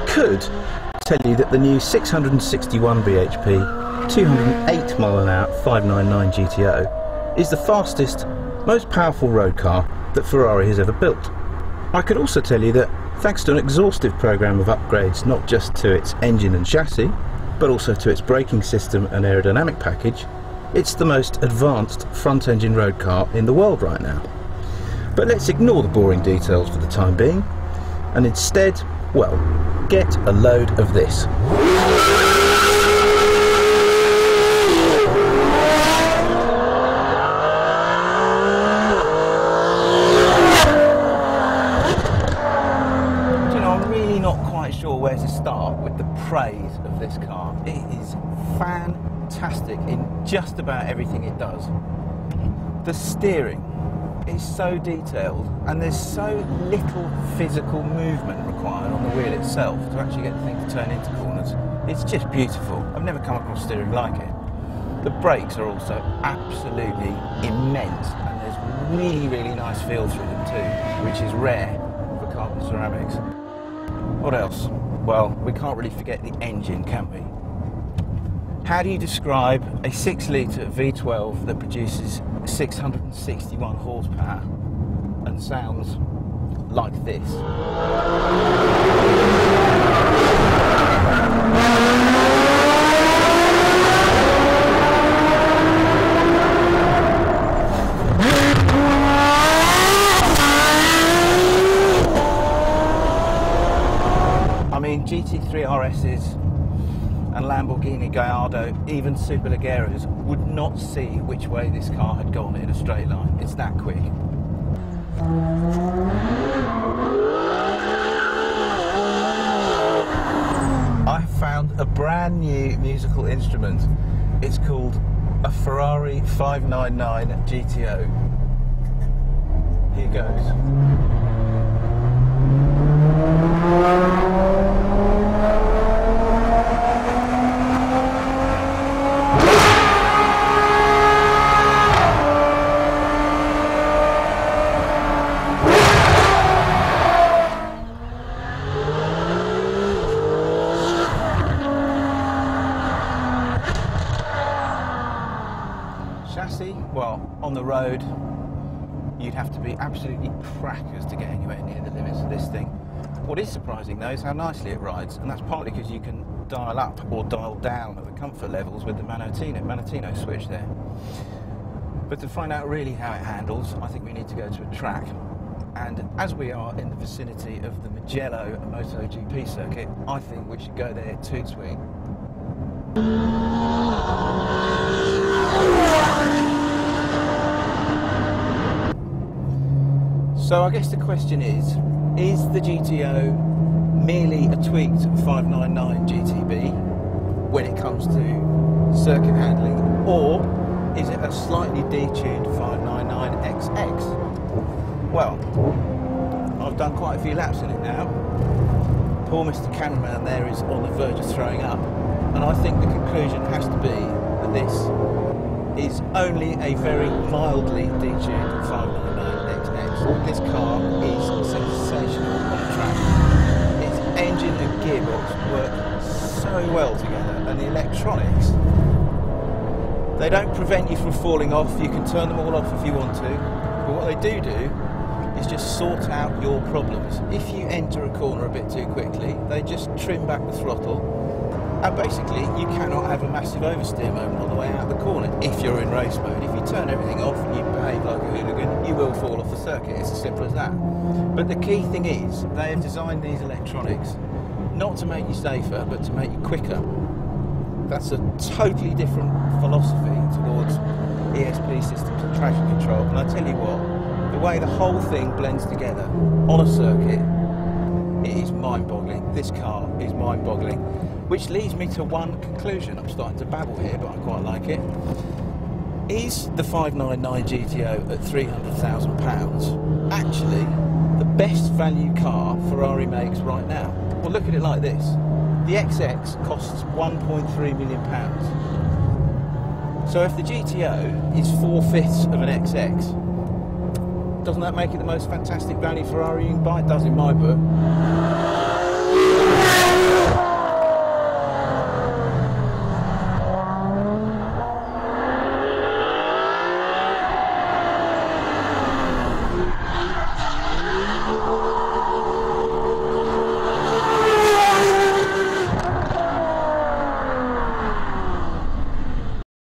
could tell you that the new 661 bhp, 208 mph 599 GTO is the fastest, most powerful road car that Ferrari has ever built. I could also tell you that thanks to an exhaustive programme of upgrades, not just to its engine and chassis, but also to its braking system and aerodynamic package, it's the most advanced front-engine road car in the world right now. But let's ignore the boring details for the time being, and instead, well, get a load of this. Sure where to start with the praise of this car. It is fantastic in just about everything it does. The steering is so detailed and there's so little physical movement required on the wheel itself to actually get the thing to turn into corners. It's just beautiful. I've never come across steering like it. The brakes are also absolutely immense and there's really nice feel through them too, which is rare for carbon ceramics. What else? Well, we can't really forget the engine, can we? How do you describe a 6-litre V12 that produces 661 horsepower and sounds like this? GT3 RSs and Lamborghini Gallardo, even Superleggera's, would not see which way this car had gone in a straight line. It's that quick. I found a brand new musical instrument. It's called a Ferrari 599 GTO. Here goes. Chassis, well, on the road you'd have to be absolutely crackers to get anywhere near the limits of this thing. What is surprising though is how nicely it rides, and that's partly because you can dial up or dial down at the comfort levels with the Manotino switch there. But to find out really how it handles, I think we need to go to a track. And as we are in the vicinity of the Mugello MotoGP circuit, I think we should go there toot sweet. So I guess the question is the GTO merely a tweaked 599 GTB when it comes to circuit handling, or is it a slightly detuned 599XX? Well, I've done quite a few laps in it now. Poor Mr. Cameraman there is on the verge of throwing up, and I think the conclusion has to be that this is only a very mildly detuned 599XX. This car is sensational on the track. Its engine and gearbox work so well together, and the electronics, they don't prevent you from falling off. You can turn them all off if you want to, but what they do is just sort out your problems. If you enter a corner a bit too quickly, they just trim back the throttle, and basically you cannot have a massive oversteer moment on the way out of the corner if you're in race mode. If you turn everything off and you behave like a hooligan, you will fall off the circuit. It's as simple as that. But the key thing is, they have designed these electronics not to make you safer, but to make you quicker. That's a totally different philosophy towards ESP systems and traction control, and I tell you what, the way the whole thing blends together on a circuit, it is mind-boggling. This car is mind-boggling, which leads me to one conclusion. I'm starting to babble here, but I quite like it. Is the 599 GTO at £300,000 actually the best value car Ferrari makes right now? Well, look at it like this. The XX costs £1.3 million. So if the GTO is 4/5 of an XX, doesn't that make it the most fantastic value Ferrari you can buy? It does in my book.